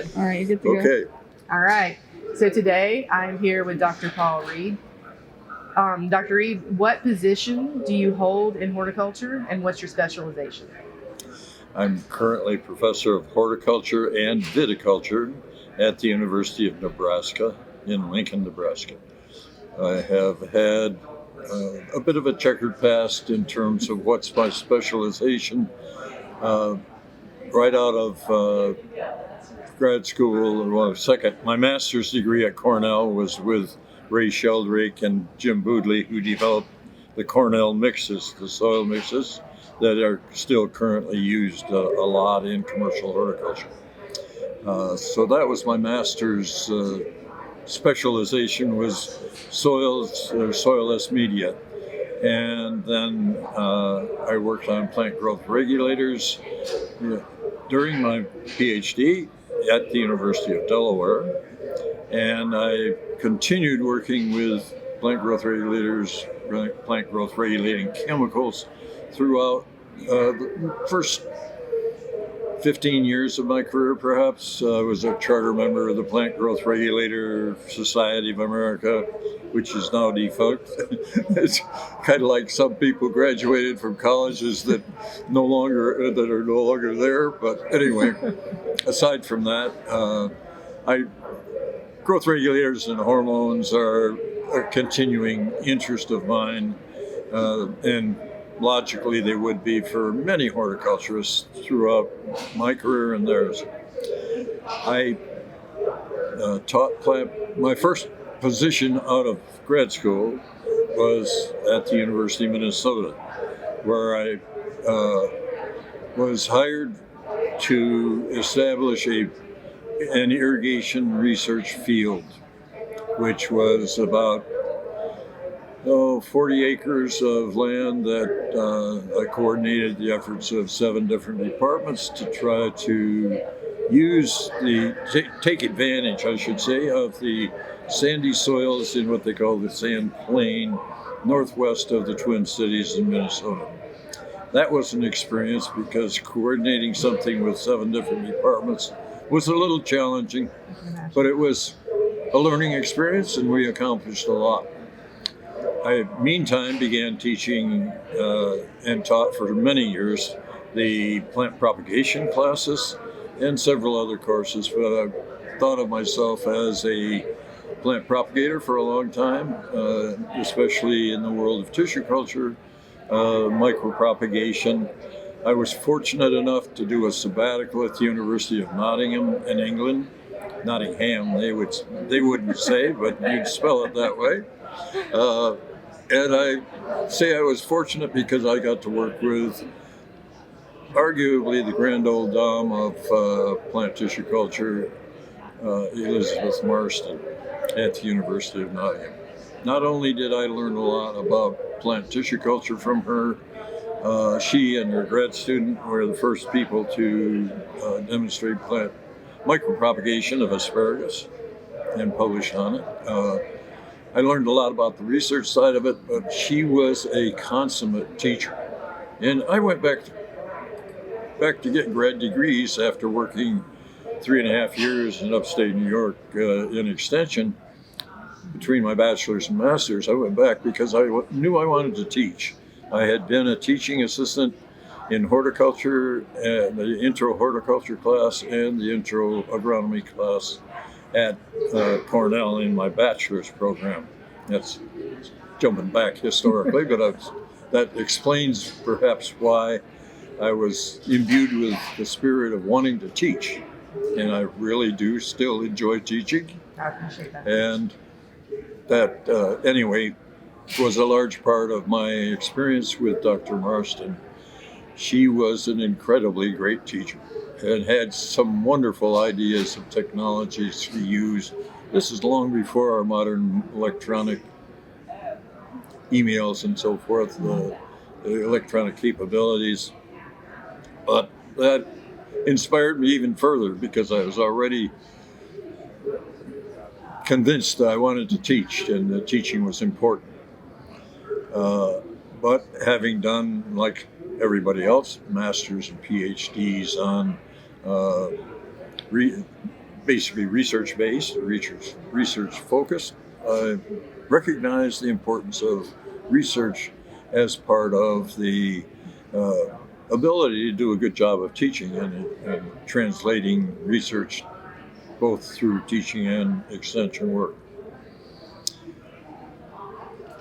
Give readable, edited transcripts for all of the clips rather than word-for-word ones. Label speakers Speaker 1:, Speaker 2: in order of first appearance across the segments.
Speaker 1: good.
Speaker 2: All right, you're good to go.
Speaker 3: Okay.
Speaker 1: All right. So today I'm here with Dr. Paul Reed. Dr. Reed, what position do you hold in horticulture and what's your specialization?
Speaker 3: I'm currently professor of horticulture and viticulture at the University of Nebraska in Lincoln, Nebraska. I have had a bit of a checkered past in terms of what's my specialization. Right out of grad school, my master's degree at Cornell was with Ray Sheldrake and Jim Boodley, who developed the Cornell mixes, the soil mixes that are still currently used a lot in commercial horticulture. So that was my master's specialization, was soils, soilless media. And then I worked on plant growth regulators during my PhD at the University of Delaware. And I continued working with plant growth regulators, plant growth regulating chemicals throughout the first 15 years of my career, perhaps. I was a charter member of the Plant Growth Regulator Society of America, which is now defunct. It's kind of like some people graduated from colleges that are no longer there. But anyway, aside from that, growth regulators and hormones are a continuing interest of mine, and logically they would be for many horticulturists throughout my career and theirs. I taught plant. My first position out of grad school was at the University of Minnesota, where I was hired to establish an irrigation research field, which was about 40 acres of land that I coordinated the efforts of 7 different departments to try to take advantage, I should say, of the sandy soils in what they call the sand plain northwest of the Twin Cities in Minnesota. That was an experience because coordinating something with 7 different departments was a little challenging, but it was a learning experience and we accomplished a lot. I, meantime, began teaching and taught for many years the plant propagation classes and several other courses, but I thought of myself as a plant propagator for a long time, especially in the world of tissue culture, micropropagation. I was fortunate enough to do a sabbatical at the University of Nottingham in England. Nottingham, they wouldn't say, but you'd spell it that way. And I say I was fortunate because I got to work with arguably the grand old dame of plant tissue culture, Elizabeth Marston, at the University of Nottingham. Not only did I learn a lot about plant tissue culture from her, she and her grad student were the first people to demonstrate plant micropropagation of asparagus and publish on it. I learned a lot about the research side of it, but she was a consummate teacher. And I went back to get grad degrees after working 3.5 years in upstate New York in extension. Between my bachelor's and master's, I went back because I knew I wanted to teach. I had been a teaching assistant in horticulture, the intro horticulture class and the intro agronomy class at Cornell in my bachelor's program. That's jumping back historically, but that explains perhaps why I was imbued with the spirit of wanting to teach. And I really do still enjoy teaching.
Speaker 1: I appreciate that.
Speaker 3: And that, anyway, was a large part of my experience with Dr. Marston. She was an incredibly great teacher and had some wonderful ideas of technologies to use. This is long before our modern electronic emails and so forth, the electronic capabilities. But that inspired me even further because I was already convinced that I wanted to teach and that teaching was important. But having done, like everybody else, masters and PhDs on basically research-based, research-focused. I recognize the importance of research as part of the ability to do a good job of teaching and translating research both through teaching and extension work.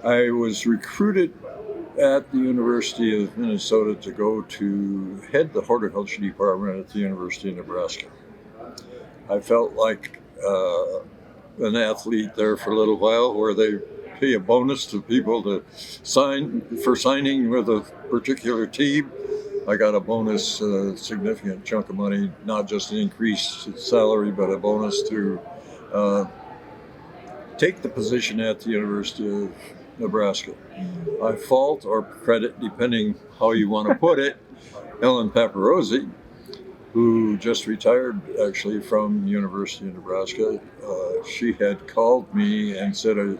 Speaker 3: I was recruited at the University of Minnesota to go to head the horticulture department at the University of Nebraska. I felt like an athlete there for a little while, where they pay a bonus to people to signing with a particular team. I got a bonus, a significant chunk of money, not just an increased salary, but a bonus to take the position at the University of Nebraska. I fault or credit, depending how you want to put it, Ellen Paparosi, who just retired actually from the University of Nebraska. She had called me and said, have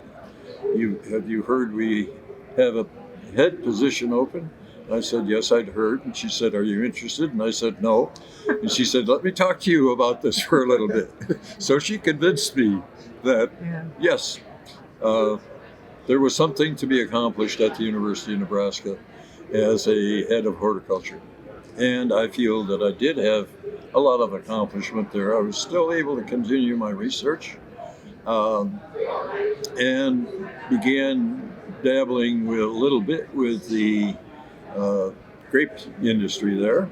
Speaker 3: you heard we have a head position open? I said, yes, I'd heard. And she said, are you interested? And I said, no. And she said, let me talk to you about this for a little bit. So she convinced me that, yes, there was something to be accomplished at the University of Nebraska as a head of horticulture. And I feel that I did have a lot of accomplishment there. I was still able to continue my research and began dabbling with a little bit with the grape industry there.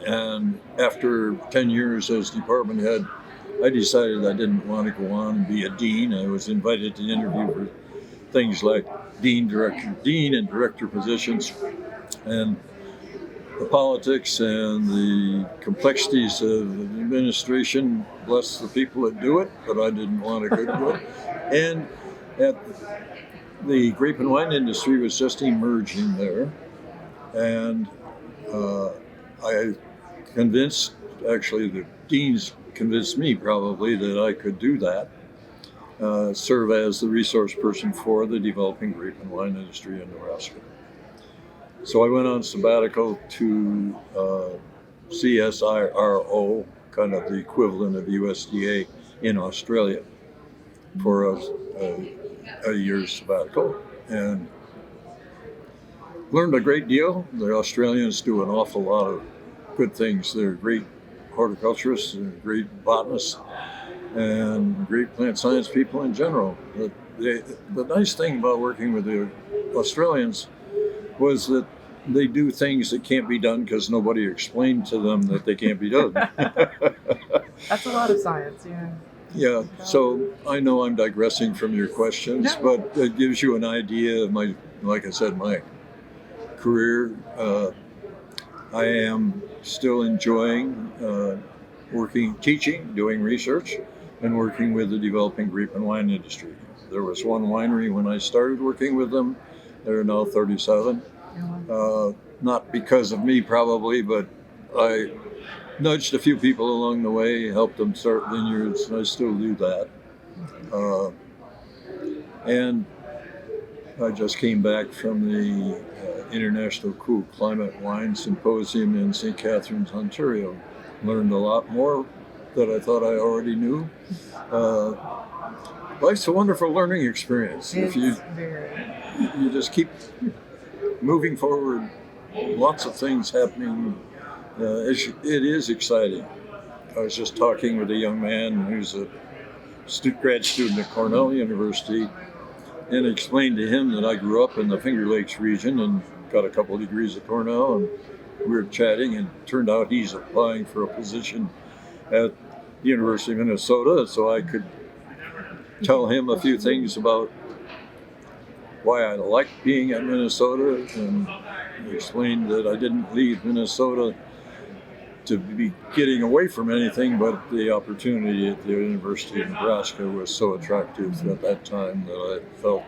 Speaker 3: And after 10 years as department head, I decided I didn't want to go on and be a dean. I was invited to interview for things like dean and director positions. And the politics and the complexities of administration, bless the people that do it, but I didn't want to go do it. And the grape and wine industry was just emerging there. And I convinced, actually the deans convinced me probably that I could do that, serve as the resource person for the developing grape and wine industry in Nebraska. So I went on sabbatical to CSIRO, kind of the equivalent of USDA in Australia, for a year's sabbatical, and learned a great deal. The Australians do an awful lot of good things. They're great horticulturists and great botanists and great plant science people in general. The nice thing about working with the Australians was that they do things that can't be done because nobody explained to them that they can't be done.
Speaker 1: That's a lot of science, yeah.
Speaker 3: Yeah, so I know I'm digressing from your questions, but it gives you an idea of my, like I said, my career. I am still enjoying teaching, doing research, and working with the developing grape and wine industry. There was one winery when I started working with them. There are now 37. Not because of me probably, but I nudged a few people along the way, helped them start vineyards, and I still do that. And I just came back from the International Cool Climate Wine Symposium in St. Catharines, Ontario. Learned a lot more that I thought I already knew. Life's a wonderful learning experience. If you just keep moving forward, lots of things happening. It is exciting. I was just talking with a young man who's a grad student at Cornell University, and explained to him that I grew up in the Finger Lakes region and got a couple of degrees at Cornell, and we were chatting, and it turned out he's applying for a position at the University of Minnesota, so I could tell him a few things about why I liked being at Minnesota, and explained that I didn't leave Minnesota to be getting away from anything, but the opportunity at the University of Nebraska was so attractive at that time that I felt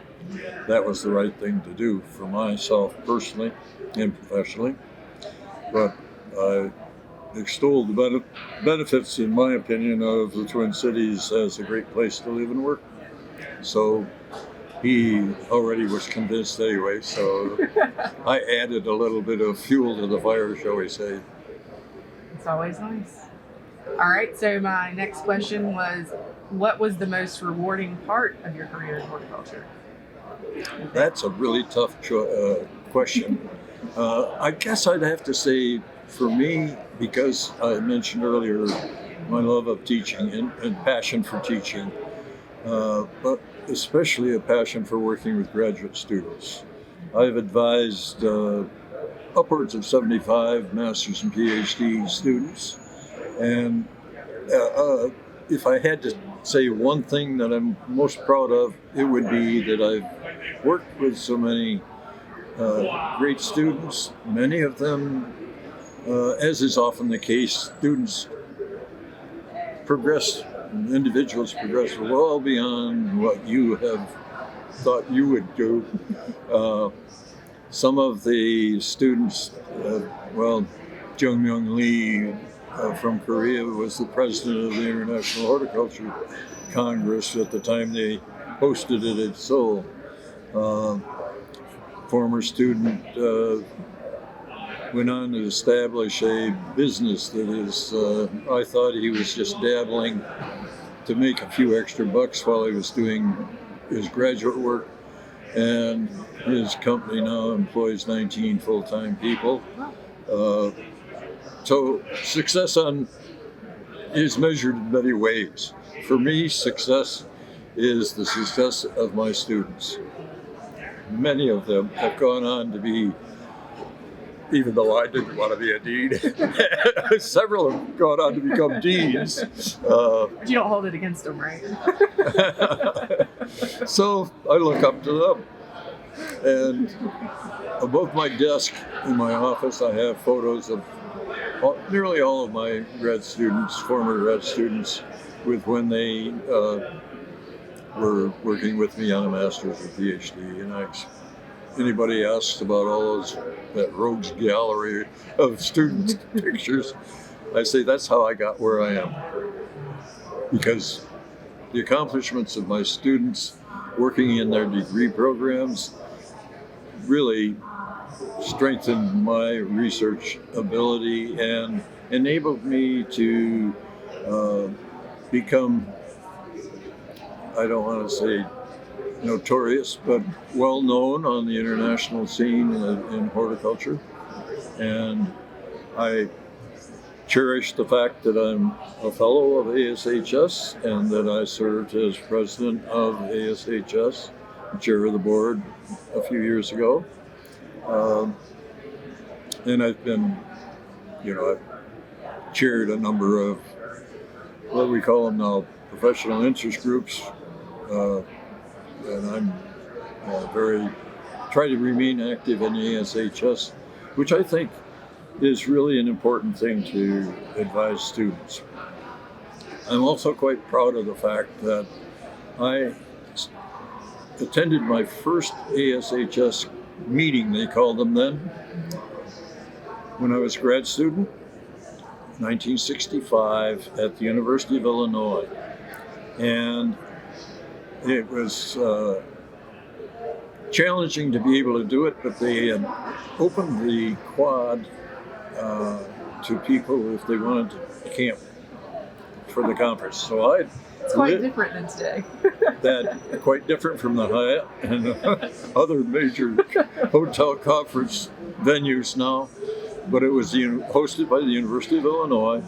Speaker 3: that was the right thing to do for myself personally and professionally. But I extolled the benefits, in my opinion, of the Twin Cities as a great place to live and work. So he already was convinced anyway, so I added a little bit of fuel to the fire, shall we say.
Speaker 1: It's always nice. All right, so my next question was, what was the most rewarding part of your career in horticulture?
Speaker 3: That's a really tough question. I guess I'd have to say, for me, because I mentioned earlier my love of teaching and passion for teaching, but especially a passion for working with graduate students. I've advised upwards of 75 master's and PhD students, and if I had to say one thing that I'm most proud of, it would be that I've worked with so many great students. Many of them, as is often the case, students progress, individuals progress well beyond what you have thought you would do. Some of the students, Jung Myung Lee from Korea was the president of the International Horticulture Congress at the time they hosted it at Seoul. Former student went on to establish a business that is, I thought he was just dabbling to make a few extra bucks while he was doing his graduate work. And his company now employs 19 full-time people. So success is measured in many ways. For me, success is the success of my students. Many of them have gone on to be, even though I didn't want to be a dean, several have gone on to become deans.
Speaker 1: But you don't hold it against them, right?
Speaker 3: So I look up to them. And above my desk in my office, I have photos of nearly all of my grad students, former grad students, with when they were working with me on a master's or PhD. And anybody asks about all that rogues gallery of student pictures, I say that's how I got where I am. Because the accomplishments of my students working in their degree programs really strengthened my research ability and enabled me to become, I don't want to say notorious, but well known on the international scene in horticulture. And I cherish the fact that I'm a fellow of ASHS and that I served as president of ASHS, chair of the board a few years ago. And I've been, I've chaired a number of what we call them now professional interest groups. And I'm try to remain active in ASHS, which I think is really an important thing to advise students. I'm also quite proud of the fact that I attended my first ASHS meeting, they called them then, when I was a grad student, 1965 at the University of Illinois. And it was challenging to be able to do it, but they had opened the quad to people if they wanted to camp for the conference. So
Speaker 1: it's quite different than today.
Speaker 3: That quite different from the Hyatt and other major hotel conference venues now. But it was hosted by the University of Illinois.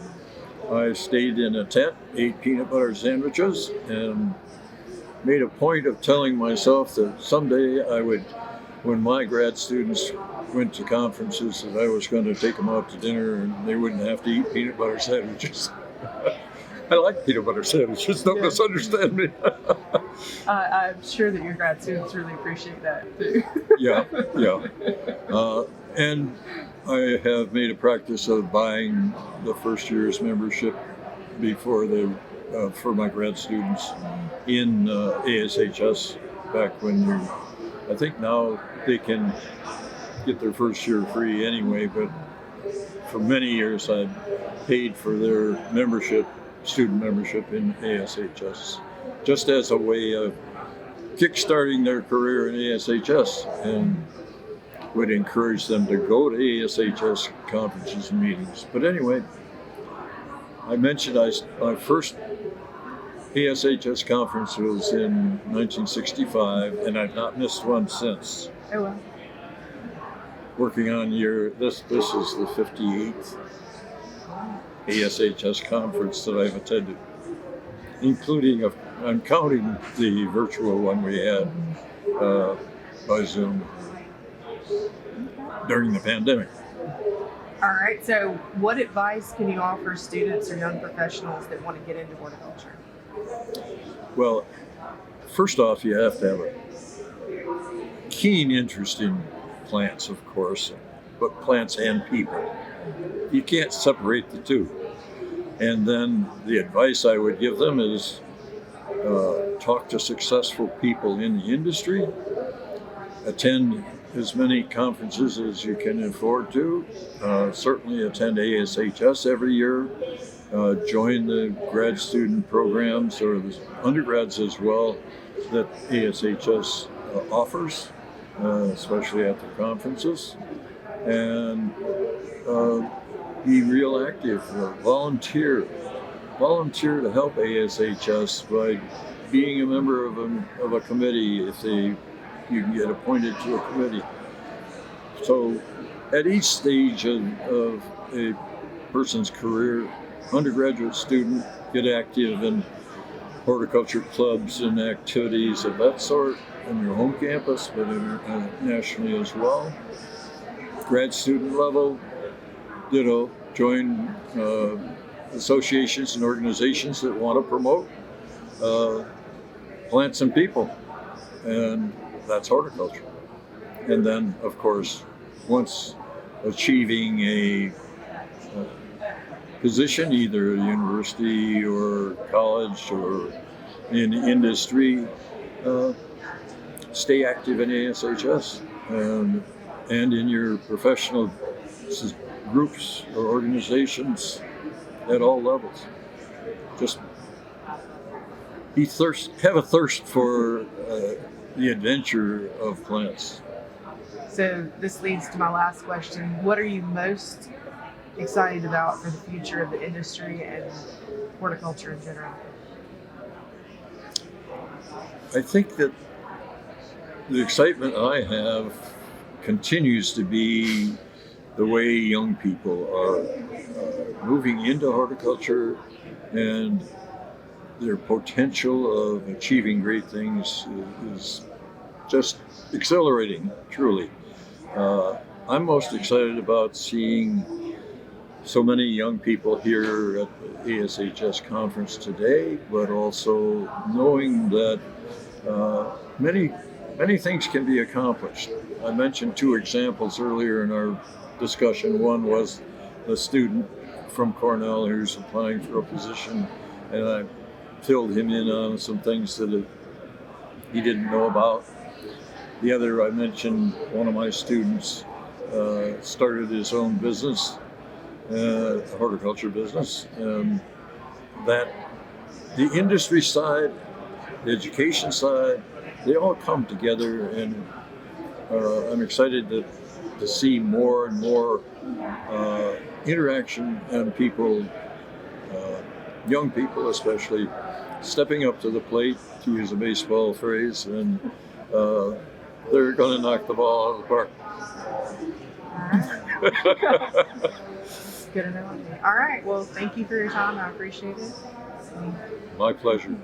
Speaker 3: I stayed in a tent, ate peanut butter sandwiches, and made a point of telling myself that someday I would, when my grad students went to conferences, that I was going to take them out to dinner and they wouldn't have to eat peanut butter sandwiches. I like peanut butter sandwiches, don't misunderstand me.
Speaker 1: I'm sure that your grad students really appreciate that too.
Speaker 3: Yeah. And I have made a practice of buying the first year's membership before for my grad students in ASHS back when I think now they can get their first year free anyway, but for many years I paid for their student membership in ASHS, just as a way of kickstarting their career in ASHS, and would encourage them to go to ASHS conferences and meetings. But anyway, I mentioned my first ASHS conference was in 1965, and I've not missed one since.
Speaker 1: Oh, well.
Speaker 3: Working on this is the 58th ASHS conference that I've attended, including I'm counting the virtual one we had by Zoom during the pandemic.
Speaker 1: All right. So, what advice can you offer students or young professionals that want to get into horticulture?
Speaker 3: Well, first off, you have to have a keen interest in plants, of course, but plants and people. You can't separate the two. And then the advice I would give them is talk to successful people in the industry, attend as many conferences as you can afford to, certainly attend ASHS every year, join the grad student programs or the undergrads as well that ASHS offers, especially at the conferences, and be real active, volunteer to help ASHS by being a member of a committee if you can get appointed to a committee. So at each stage of a person's career, undergraduate student, get active in horticulture clubs and activities of that sort on your home campus, but nationally as well. Grad student level, join associations and organizations that want to promote plants and people, and that's horticulture. And then, of course, once achieving a position, either at a university or college or in industry, stay active in ASHS and in your professional groups or organizations at all levels. Just have a thirst for the adventure of plants.
Speaker 1: So this leads to my last question. What are you most excited about for the future of the industry and horticulture in general?
Speaker 3: I think that the excitement I have continues to be the way young people are moving into horticulture, and their potential of achieving great things is just accelerating, truly. I'm most excited about seeing so many young people here at the ASHS conference today, but also knowing that many things can be accomplished. I mentioned two examples earlier in our discussion. One was a student from Cornell who's applying for a position, and I filled him in on some things that he didn't know about. The other, I mentioned one of my students started his own business, a horticulture business, and that the industry side, the education side, they all come together, and I'm excited to see more and more interaction and people, young people especially, stepping up to the plate, to use a baseball phrase, and they're going to knock the ball out of the park.
Speaker 1: Good analogy. All right. Well, thank you for your time. I appreciate it.
Speaker 3: My pleasure.